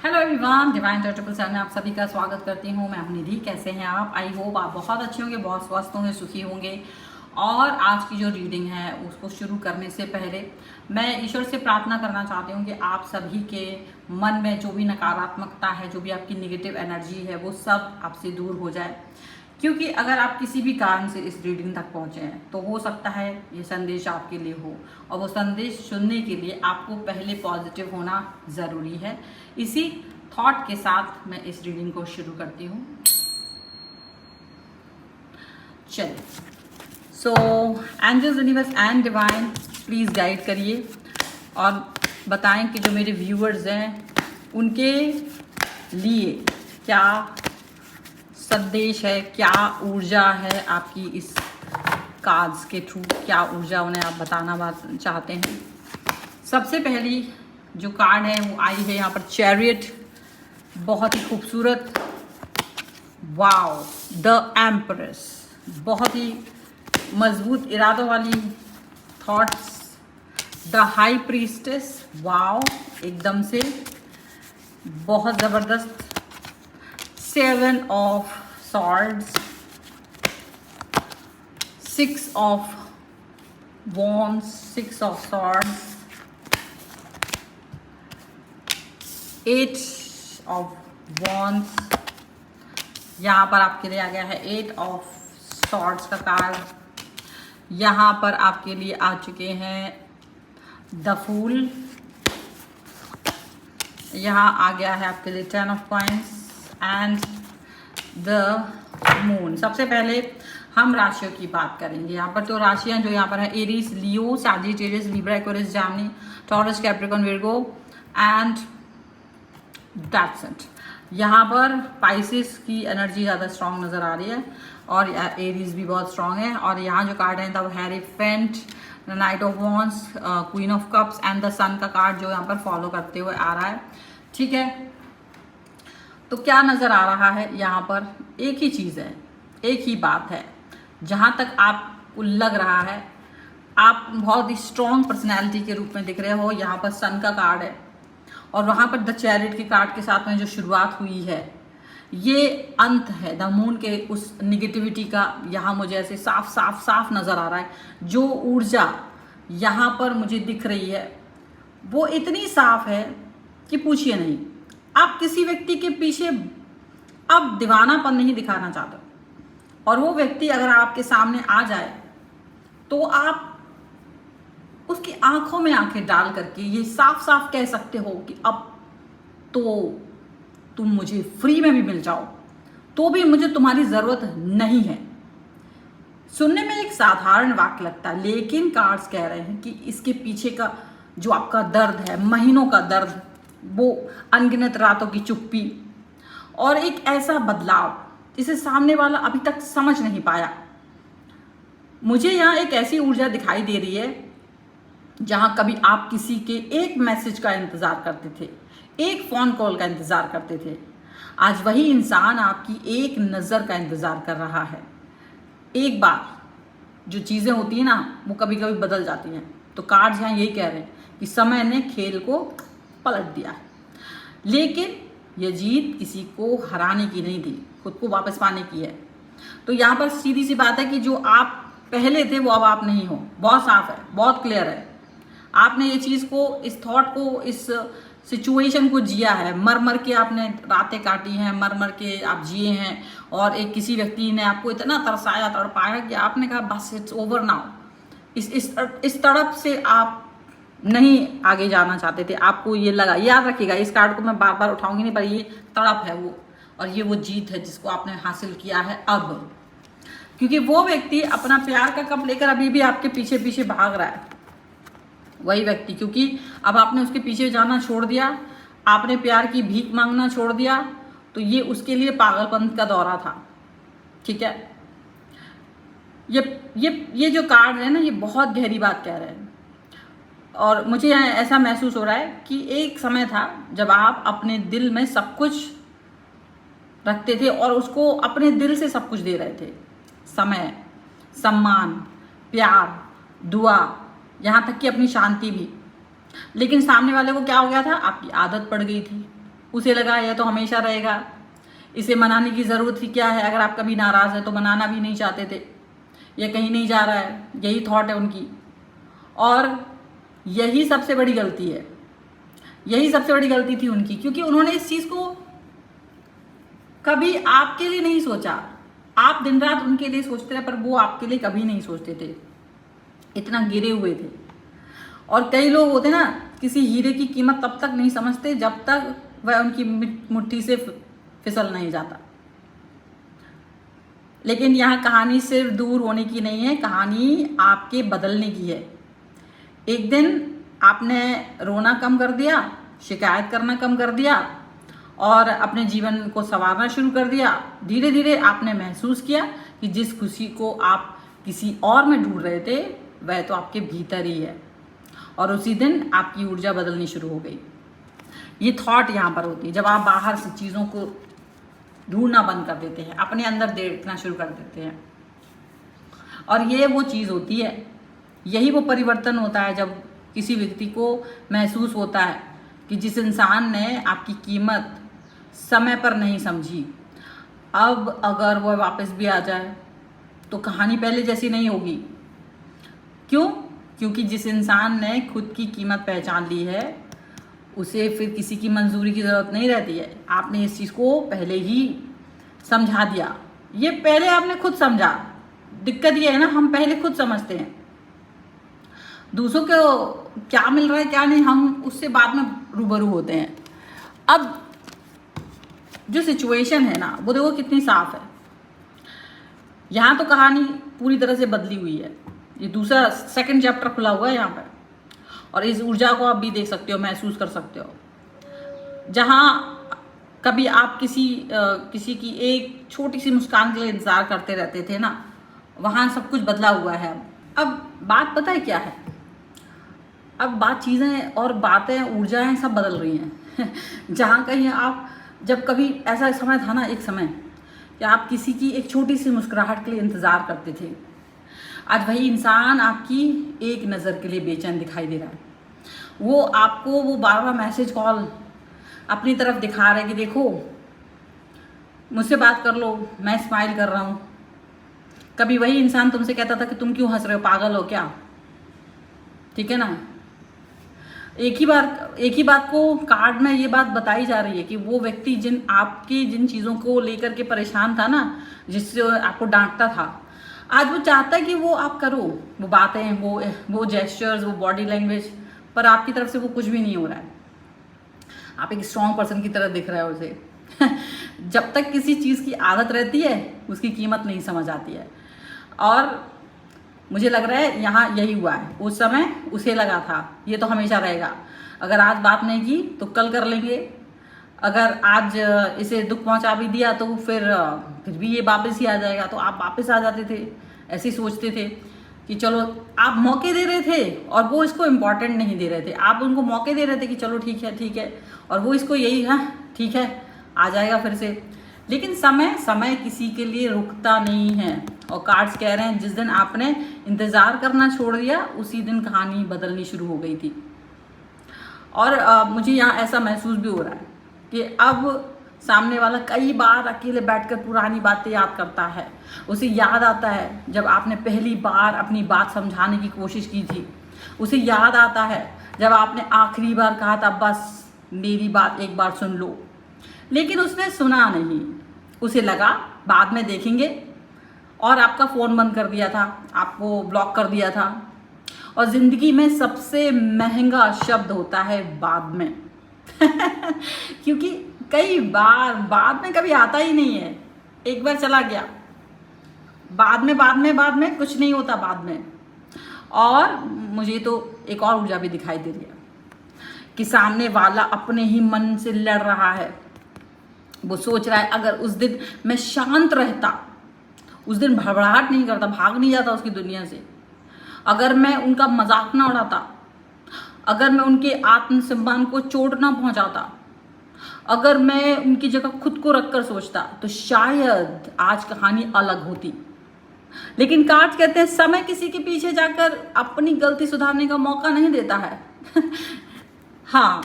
Hello everyone, divine charitable cell में आप सभी का स्वागत करती हूँ। मैं हूं निधि। कैसे हैं आप? आई होप आप बहुत अच्छे होंगे, बहुत स्वस्थ होंगे, सुखी होंगे। और आज की जो रीडिंग है उसको शुरू करने से पहले मैं ईश्वर से प्रार्थना करना चाहती हूँ कि आप सभी के मन में जो भी नकारात्मकता है, जो भी आपकी नेगेटिव एनर्जी है, वो सब आपसे दूर हो जाए। क्योंकि अगर आप किसी भी कारण से इस रीडिंग तक पहुँचे हैं तो हो सकता है ये संदेश आपके लिए हो, और वो संदेश सुनने के लिए आपको पहले पॉजिटिव होना ज़रूरी है। इसी थॉट के साथ मैं इस रीडिंग को शुरू करती हूँ। चलिए, so angels, universe and divine please guide करिए और बताएं कि जो मेरे व्यूअर्स हैं उनके लिए क्या संदेश है, क्या ऊर्जा है आपकी इस कार्ड्स के थ्रू, क्या ऊर्जा उन्हें आप बताना चाहते हैं। सबसे पहली जो कार्ड है वो आई है यहाँ पर चैरियट, बहुत ही खूबसूरत। वाओ, द एम्प्रेस, बहुत ही मजबूत इरादों वाली thoughts. The high priestess, wow, एकदम से बहुत ज़बरदस्त। 7 of swords, 6 of wands, 6 of swords, 8 of wands। यहाँ पर आपके लिए आ गया है 8 of swords का कार्ड। यहाँ पर आपके लिए आ चुके हैं द फूल। यहाँ आ गया है आपके लिए 10 of coins and the moon. सबसे पहले हम राशियों की बात करेंगे। यहाँ पर तो राशियाँ जो यहाँ पर है Aries, Leo, Sagittarius, Libra, Aquarius, Gemini, taurus, Capricorn, Virgo and that's it. यहाँ पर पाइसिस की एनर्जी ज़्यादा स्ट्रांग नज़र आ रही है और एरीज भी बहुत स्ट्रांग है। और यहाँ जो कार्ड है the hierophant, knight of wands, queen of cups and the sun का कार्ड जो यहाँ पर फॉलो करते हुए आ रहा है। ठीक है, तो क्या नज़र आ रहा है यहाँ पर? एक ही चीज़ है, एक ही बात है। जहाँ तक आपको लग रहा है आप बहुत ही स्ट्रॉन्ग पर्सनैलिटी के रूप में दिख रहे हो। यहाँ पर सन का कार्ड है और वहाँ पर द चैरियट के कार्ड के साथ में जो शुरुआत हुई है ये अंत है द मून के उस निगेटिविटी का। यहाँ मुझे ऐसे साफ साफ साफ नज़र आ रहा है। जो ऊर्जा यहाँ पर मुझे दिख रही है वो इतनी साफ है कि पूछिए नहीं। आप किसी व्यक्ति के पीछे अब दीवानापन नहीं दिखाना चाहते, और वो व्यक्ति अगर आपके सामने आ जाए तो आप उसकी आंखों में आंखें डाल करके ये साफ साफ कह सकते हो कि अब तो तुम मुझे फ्री में भी मिल जाओ तो भी मुझे तुम्हारी ज़रूरत नहीं है। सुनने में एक साधारण वाक्य लगता है, लेकिन कार्ड्स कह रहे हैं कि इसके पीछे का जो आपका दर्द है, महीनों का दर्द, वो अनगिनत रातों की चुप्पी और एक ऐसा बदलाव जिसे सामने वाला अभी तक समझ नहीं पाया। मुझे यहाँ एक ऐसी ऊर्जा दिखाई दे रही है जहाँ कभी आप किसी के एक मैसेज का इंतज़ार करते थे, एक फ़ोन कॉल का इंतज़ार करते थे, आज वही इंसान आपकी एक नज़र का इंतज़ार कर रहा है। एक बार जो चीज़ें होती हैं ना वो कभी कभी बदल जाती हैं। तो कार्ड्स यहाँ यही कह रहे हैं कि समय ने खेल को पलट दिया है, लेकिन यह जीत किसी को हराने की नहीं थी, खुद को वापस पाने की है। तो यहाँ पर सीधी सी बात है कि जो आप पहले थे वो अब आप नहीं हो। बहुत साफ है, बहुत क्लियर है। आपने ये चीज़ को, इस थॉट को, इस सिचुएशन को जिया है। मर मर के आपने रातें काटी हैं, मर मर के आप जिए हैं, और एक किसी व्यक्ति ने आपको इतना तरसाया, तड़पाया कि आपने कहा बस इट्स ओवर नाउ। इस तड़प से आप नहीं आगे जाना चाहते थे। आपको ये लगा, याद रखिएगा, इस कार्ड को मैं बार बार उठाऊंगी नहीं, पर ये तड़प है वो, और ये वो जीत है जिसको आपने हासिल किया है अब। क्योंकि वो व्यक्ति अपना प्यार का कप लेकर अभी भी आपके पीछे पीछे भाग रहा है, वही व्यक्ति। क्योंकि अब आपने उसके पीछे जाना छोड़ दिया, आपने प्यार की भीख मांगना छोड़ दिया, तो ये उसके लिए पागलपन का दौरा था। ठीक है, ये जो कार्ड है ना, ये बहुत गहरी बात कह रहे हैं। और मुझे ऐसा महसूस हो रहा है कि एक समय था जब आप अपने दिल में सब कुछ रखते थे और उसको अपने दिल से सब कुछ दे रहे थे। समय, सम्मान, प्यार, दुआ, यहाँ तक कि अपनी शांति भी। लेकिन सामने वाले को क्या हो गया था? आपकी आदत पड़ गई थी। उसे लगा यह तो हमेशा रहेगा, इसे मनाने की ज़रूरत ही क्या है, अगर आप कभी नाराज़ हैं तो मनाना भी नहीं चाहते थे, यह कहीं नहीं जा रहा है, यही थॉट है उनकी। और यही सबसे बड़ी गलती है, यही सबसे बड़ी गलती थी उनकी, क्योंकि उन्होंने इस चीज़ को कभी आपके लिए नहीं सोचा। आप दिन रात उनके लिए सोचते रहे, पर वो आपके लिए कभी नहीं सोचते थे, इतना गिरे हुए थे। और कई लोग होते ना, किसी हीरे की कीमत तब तक नहीं समझते जब तक वह उनकी मुट्ठी से फिसल नहीं जाता। लेकिन यहाँ कहानी सिर्फ दूर होने की नहीं है, कहानी आपके बदलने की है। एक दिन आपने रोना कम कर दिया, शिकायत करना कम कर दिया और अपने जीवन को संवारना शुरू कर दिया। धीरे धीरे आपने महसूस किया कि जिस खुशी को आप किसी और में ढूंढ रहे थे वह तो आपके भीतर ही है, और उसी दिन आपकी ऊर्जा बदलनी शुरू हो गई। ये थॉट यहाँ पर होती है जब आप बाहर से चीज़ों को ढूंढना बंद कर देते हैं, अपने अंदर देखना शुरू कर देते हैं। और ये वो चीज़ होती है, यही वो परिवर्तन होता है जब किसी व्यक्ति को महसूस होता है कि जिस इंसान ने आपकी कीमत समय पर नहीं समझी, अब अगर वह वापस भी आ जाए तो कहानी पहले जैसी नहीं होगी। क्यों? क्योंकि जिस इंसान ने खुद की कीमत पहचान ली है उसे फिर किसी की मंजूरी की ज़रूरत नहीं रहती है। आपने इस चीज़ को पहले ही समझा दिया, ये पहले आपने खुद समझा। दिक्कत ये है ना, हम पहले खुद समझते हैं, दूसरों को क्या मिल रहा है क्या नहीं, हम उससे बाद में रूबरू होते हैं। अब जो सिचुएशन है ना, वो देखो कितनी साफ है। यहाँ तो कहानी पूरी तरह से बदली हुई है, ये दूसरा सेकंड चैप्टर खुला हुआ है यहाँ पर, और इस ऊर्जा को आप भी देख सकते हो, महसूस कर सकते हो। जहाँ कभी आप किसी की एक छोटी सी मुस्कान के लिए इंतजार करते रहते थे ना, वहाँ सब कुछ बदला हुआ है। अब बात पता है क्या है, अब बात चीज़ें और बातें, ऊर्जाएं सब बदल रही हैं। जहाँ कहीं आप, जब कभी ऐसा समय था ना, एक समय कि आप किसी की एक छोटी सी मुस्कुराहट के लिए इंतज़ार करते थे, आज वही इंसान आपकी एक नज़र के लिए बेचैन दिखाई दे रहा है। वो आपको वो बार बार मैसेज कॉल अपनी तरफ दिखा रहे कि देखो मुझसे बात कर लो, मैं स्माइल कर रहा हूँ। कभी वही इंसान तुमसे कहता था कि तुम क्यों हंस रहे हो, पागल हो क्या? ठीक है ना। एक ही बात को कार्ड में ये बात बताई जा रही है कि वो व्यक्ति जिन चीज़ों को लेकर के परेशान था ना, जिससे आपको डांटता था, आज वो चाहता है कि वो आप करो वो बातें, वो जेस्चर्स, वो बॉडी लैंग्वेज, पर आपकी तरफ से वो कुछ भी नहीं हो रहा है। आप एक स्ट्रॉन्ग पर्सन की तरह दिख रहे हो उसे। जब तक किसी चीज़ की आदत रहती है उसकी कीमत नहीं समझ आती है। और मुझे लग रहा है यहाँ यही हुआ है। उस समय उसे लगा था ये तो हमेशा रहेगा, अगर आज बात नहीं की तो कल कर लेंगे, अगर आज इसे दुख पहुंचा भी दिया तो फिर भी ये वापस ही आ जाएगा, तो आप वापस आ जाते थे। ऐसे सोचते थे कि चलो, आप मौके दे रहे थे और वो इसको इम्पोर्टेंट नहीं दे रहे थे। आप उनको मौके दे रहे थे कि चलो ठीक है, और वो इसको यही, हाँ ठीक है आ जाएगा फिर से। लेकिन समय किसी के लिए रुकता नहीं है, और कार्ड्स कह रहे हैं जिस दिन आपने इंतज़ार करना छोड़ दिया उसी दिन कहानी बदलनी शुरू हो गई थी। और मुझे यहाँ ऐसा महसूस भी हो रहा है कि अब सामने वाला कई बार अकेले बैठकर पुरानी बातें याद करता है। उसे याद आता है जब आपने पहली बार अपनी बात समझाने की कोशिश की थी। उसे याद आता है जब आपने आखिरी बार कहा था बस मेरी बात एक बार सुन लो, लेकिन उसने सुना नहीं। उसे लगा बाद में देखेंगे, और आपका फ़ोन बंद कर दिया था, आपको ब्लॉक कर दिया था। और ज़िंदगी में सबसे महंगा शब्द होता है बाद में। क्योंकि कई बार बाद में कभी आता ही नहीं है, एक बार चला गया, बाद में कुछ नहीं होता बाद में। और मुझे तो एक और ऊर्जा भी दिखाई दे रही है कि सामने वाला अपने ही मन से लड़ रहा है। वो सोच रहा है अगर उस दिन मैं शांत रहता, उस दिन भड़बड़ाहट नहीं करता, भाग नहीं जाता उसकी दुनिया से, अगर मैं उनका मजाक ना उड़ाता, अगर मैं उनके आत्मसम्मान को चोट ना पहुंचाता, अगर मैं उनकी जगह खुद को रखकर सोचता, तो शायद आज कहानी अलग होती। लेकिन कार्ड्स कहते हैं समय किसी के पीछे जाकर अपनी गलती सुधारने का मौका नहीं देता है। हाँ,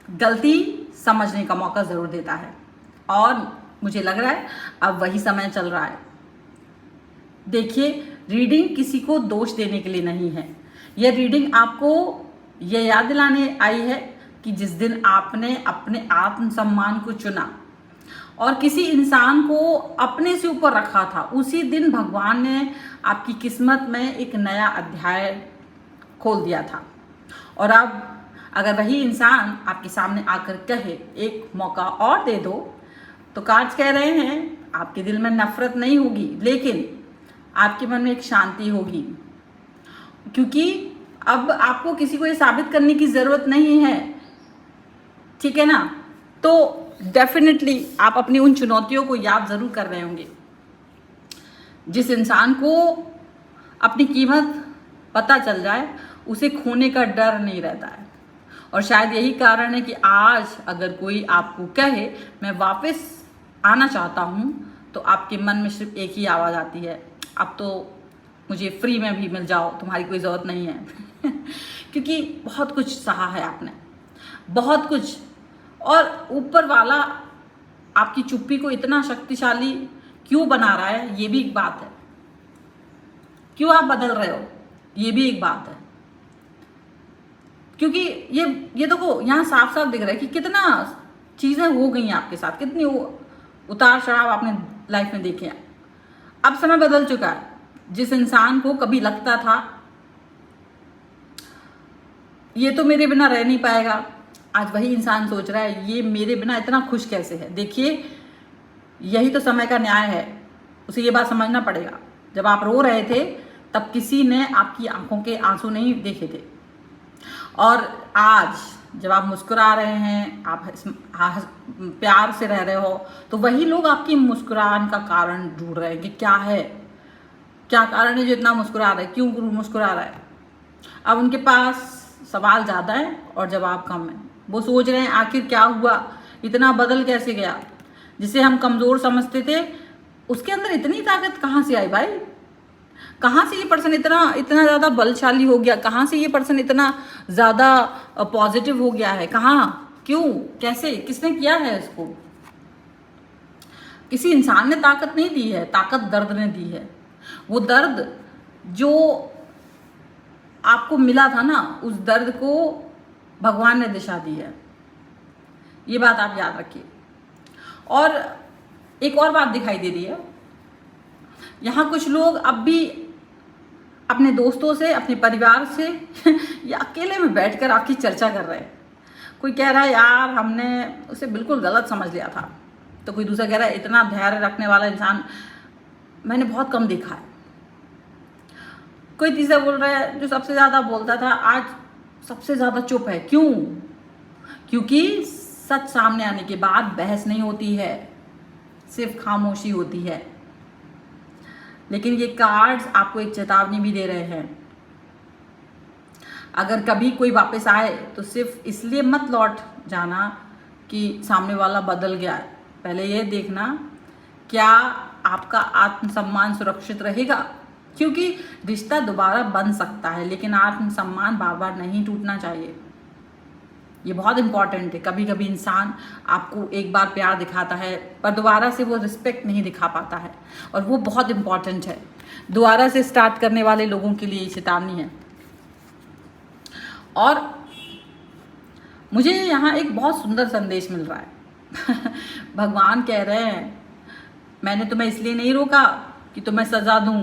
गलती समझने का मौका ज़रूर देता है। और मुझे लग रहा है अब वही समय चल रहा है। देखिए, रीडिंग किसी को दोष देने के लिए नहीं है। यह रीडिंग आपको यह याद दिलाने आई है कि जिस दिन आपने अपने आत्मसम्मान को चुना और किसी इंसान को अपने से ऊपर रखा था, उसी दिन भगवान ने आपकी किस्मत में एक नया अध्याय खोल दिया था। और अब अगर वही इंसान आपके सामने आकर कहे एक मौका और दे दो, तो कार्ड्स कह रहे हैं आपके दिल में नफरत नहीं होगी, लेकिन आपके मन में एक शांति होगी, क्योंकि अब आपको किसी को ये साबित करने की ज़रूरत नहीं है। ठीक है ना? तो डेफिनेटली आप अपनी उन चुनौतियों को याद ज़रूर कर रहे होंगे। जिस इंसान को अपनी कीमत पता चल जाए, उसे खोने का डर नहीं रहता है। और शायद यही कारण है कि आज अगर कोई आपको कहे मैं वापस आना चाहता हूँ, तो आपके मन में सिर्फ एक ही आवाज़ आती है, अब तो मुझे फ्री में भी मिल जाओ, तुम्हारी कोई ज़रूरत नहीं है। क्योंकि बहुत कुछ सहा है आपने, बहुत कुछ। और ऊपर वाला आपकी चुप्पी को इतना शक्तिशाली क्यों बना रहा है, ये भी एक बात है। क्यों आप बदल रहे हो, ये भी एक बात है। क्योंकि ये देखो, यहाँ साफ साफ दिख रहा है कि कितना चीज़ें हो गई हैं आपके साथ, कितनी उतार चढ़ाव आपने लाइफ में देखे हैं। अब समय बदल चुका है। जिस इंसान को कभी लगता था ये तो मेरे बिना रह नहीं पाएगा, आज वही इंसान सोच रहा है ये मेरे बिना इतना खुश कैसे है। देखिए, यही तो समय का न्याय है। उसे ये बात समझना पड़ेगा, जब आप रो रहे थे तब किसी ने आपकी आंखों के आंसू नहीं देखे थे, और आज जब आप मुस्कुरा रहे हैं, आप प्यार से रह रहे हो, तो वही लोग आपकी मुस्कुराहट का कारण ढूंढ रहे हैं कि क्या है, क्या कारण है जो इतना मुस्कुरा रहा है, क्यों मुस्कुरा रहा है। अब उनके पास सवाल ज़्यादा है और जवाब कम है। वो सोच रहे हैं आखिर क्या हुआ, इतना बदल कैसे गया। जिसे हम कमज़ोर समझते थे, उसके अंदर इतनी ताकत कहाँ से आई भाई? कहाँ से ये पर्सन इतना ज़्यादा बलशाली हो गया? कहाँ से ये पर्सन इतना ज़्यादा पॉजिटिव हो गया है? कहाँ, क्यों, कैसे, किसने किया है इसको? किसी इंसान ने ताकत नहीं दी है, ताकत दर्द ने दी है। वो दर्द जो आपको मिला था ना, उस दर्द को भगवान ने दिशा दी है। ये बात आप याद रखिए। और एक और बात दिखाई दे रही है, यहाँ कुछ लोग अब भी अपने दोस्तों से, अपने परिवार से या अकेले में बैठकर आपकी चर्चा कर रहे हैं। कोई कह रहा है यार हमने उसे बिल्कुल गलत समझ लिया था, तो कोई दूसरा कह रहा है इतना धैर्य रखने वाला इंसान मैंने बहुत कम देखा है। कोई तीसरा बोल रहा है जो सबसे ज़्यादा बोलता था आज सबसे ज़्यादा चुप है। क्यों? क्योंकि सच सामने आने के बाद बहस नहीं होती है, सिर्फ खामोशी होती है। लेकिन ये कार्ड्स आपको एक चेतावनी भी दे रहे हैं, अगर कभी कोई वापस आए तो सिर्फ इसलिए मत लौट जाना कि सामने वाला बदल गया है। पहले ये देखना क्या आपका आत्मसम्मान सुरक्षित रहेगा, क्योंकि रिश्ता दोबारा बन सकता है लेकिन आत्मसम्मान बार बार नहीं टूटना चाहिए। ये बहुत इंपॉर्टेंट है। कभी कभी इंसान आपको एक बार प्यार दिखाता है पर दोबारा से वो रिस्पेक्ट नहीं दिखा पाता है, और वो बहुत इंपॉर्टेंट है। दोबारा से स्टार्ट करने वाले लोगों के लिए ये चेतावनी है। और मुझे यहाँ एक बहुत सुंदर संदेश मिल रहा है। भगवान कह रहे हैं मैंने तुम्हें इसलिए नहीं रोका कि तुम्हें सजा दूं,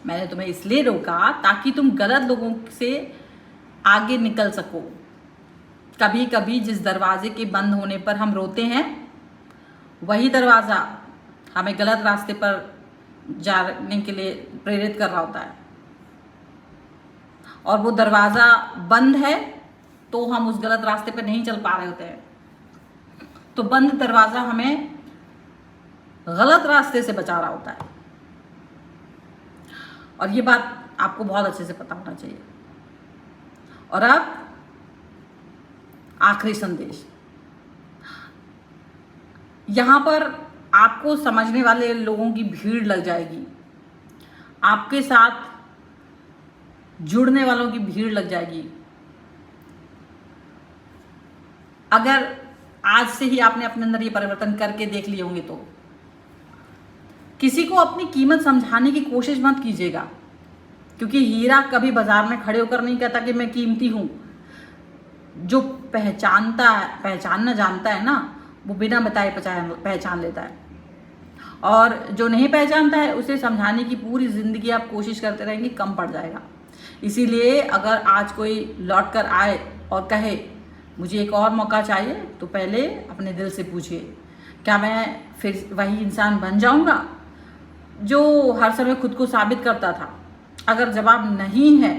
मैंने तुम्हें इसलिए रोका ताकि तुम गलत लोगों से आगे निकल सको। कभी कभी जिस दरवाजे के बंद होने पर हम रोते हैं, वही दरवाज़ा हमें गलत रास्ते पर जाने के लिए प्रेरित कर रहा होता है, और वो दरवाज़ा बंद है तो हम उस गलत रास्ते पर नहीं चल पा रहे होते हैं। तो बंद दरवाज़ा हमें गलत रास्ते से बचा रहा होता है, और ये बात आपको बहुत अच्छे से पता होना चाहिए। और अब आखिरी संदेश, यहाँ पर आपको समझने वाले लोगों की भीड़ लग जाएगी, आपके साथ जुड़ने वालों की भीड़ लग जाएगी। अगर आज से ही आपने अपने अंदर ये परिवर्तन करके देख लिए होंगे। तो किसी को अपनी कीमत समझाने की कोशिश मत कीजिएगा, क्योंकि हीरा कभी बाजार में खड़े होकर नहीं कहता कि मैं कीमती हूं। जो पहचानना जानता है ना, वो बिना बताए पहचान लेता है, और जो नहीं पहचानता है उसे समझाने की पूरी जिंदगी आप कोशिश करते रहेंगे, कम पड़ जाएगा। इसीलिए अगर आज कोई लौट कर आए और कहे मुझे एक और मौका चाहिए, तो पहले अपने दिल से पूछिए, क्या मैं फिर वही इंसान बन जाऊंगा जो हर समय खुद को साबित करता था? अगर जवाब नहीं है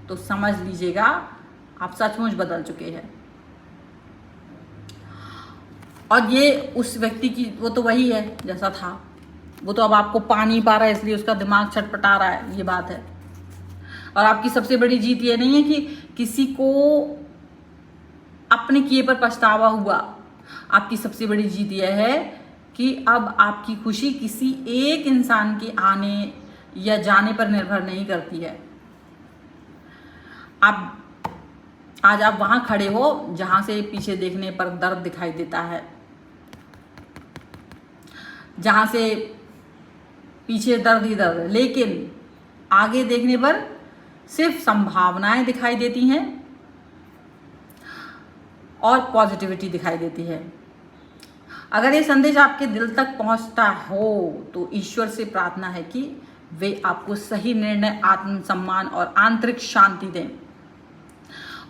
तो समझ लीजिएगा आप सचमुच बदल चुके हैं। और ये उस व्यक्ति की, वो तो वही है जैसा था, वो तो अब आपको पा नहीं पा रहा है, इसलिए उसका दिमाग छटपटा रहा है, ये बात है। और आपकी सबसे बड़ी जीत ये नहीं है कि किसी को अपने किए पर पछतावा हुआ, आपकी सबसे बड़ी जीत यह है कि अब आपकी खुशी किसी एक इंसान के आने या जाने पर निर्भर नहीं करती है। आज आप वहां खड़े हो जहां से पीछे देखने पर दर्द दिखाई देता है, जहां से पीछे दर्द ही दर्द है, लेकिन आगे देखने पर सिर्फ संभावनाएं दिखाई देती हैं और पॉजिटिविटी दिखाई देती है। अगर ये संदेश आपके दिल तक पहुंचता हो तो ईश्वर से प्रार्थना है कि वे आपको सही निर्णय, आत्मसम्मान और आंतरिक शांति दें,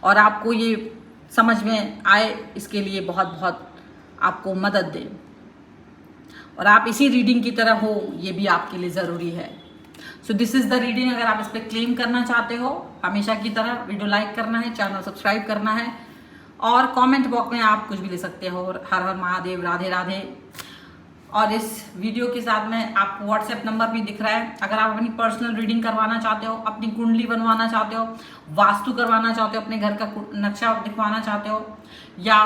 और आपको ये समझ में आए, इसके लिए बहुत बहुत आपको मदद दें, और आप इसी रीडिंग की तरह हो, ये भी आपके लिए ज़रूरी है। So this is the reading. अगर आप इस पर क्लेम करना चाहते हो, हमेशा की तरह वीडियो लाइक करना है, चैनल सब्सक्राइब करना है, और कमेंट बॉक्स में आप कुछ भी ले सकते हो, हर हर महादेव, राधे राधे। और इस वीडियो के साथ में आपको व्हाट्सएप नंबर भी दिख रहा है। अगर आप अपनी पर्सनल रीडिंग करवाना चाहते हो, अपनी कुंडली बनवाना चाहते हो, वास्तु करवाना चाहते हो, अपने घर का नक्शा दिखवाना चाहते हो, या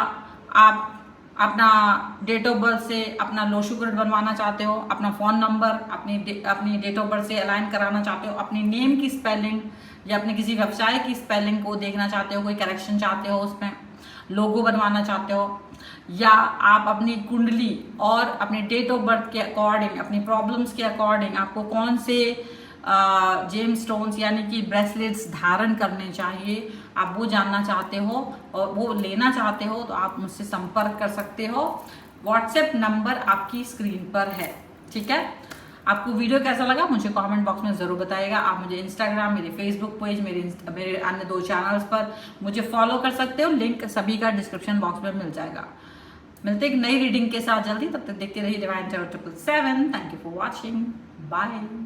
आप अपना डेट ऑफ बर्थ से अपना लोशु ग्रिड बनवाना चाहते हो, अपना फ़ोन नंबर अपनी डेट ऑफ बर्थ से अलाइन कराना चाहते हो, अपनी नेम की स्पेलिंग या अपने किसी व्यवसाय की स्पेलिंग को देखना चाहते हो, कोई करेक्शन चाहते हो, उसमें लोगो बनवाना चाहते हो, या आप अपनी कुंडली और अपने डेट ऑफ बर्थ के अकॉर्डिंग, अपनी प्रॉब्लम्स के अकॉर्डिंग आपको कौन से जेम स्टोन्स यानी कि ब्रेसलेट्स धारण करने चाहिए, आप वो जानना चाहते हो और वो लेना चाहते हो, तो आप मुझसे संपर्क कर सकते हो। व्हाट्सएप नंबर आपकी स्क्रीन पर है, ठीक है। आपको वीडियो कैसा लगा मुझे कमेंट बॉक्स में ज़रूर बताइएगा। आप मुझे इंस्टाग्राम, मेरे फेसबुक पेज, मेरे अन्य 2 चैनल्स पर मुझे फॉलो कर सकते हो, लिंक सभी का डिस्क्रिप्शन बॉक्स में मिल जाएगा। मिलते एक नई रीडिंग के साथ जल्दी, तब तक देखते रहिए divine tarot 777। Thank you for watching, bye.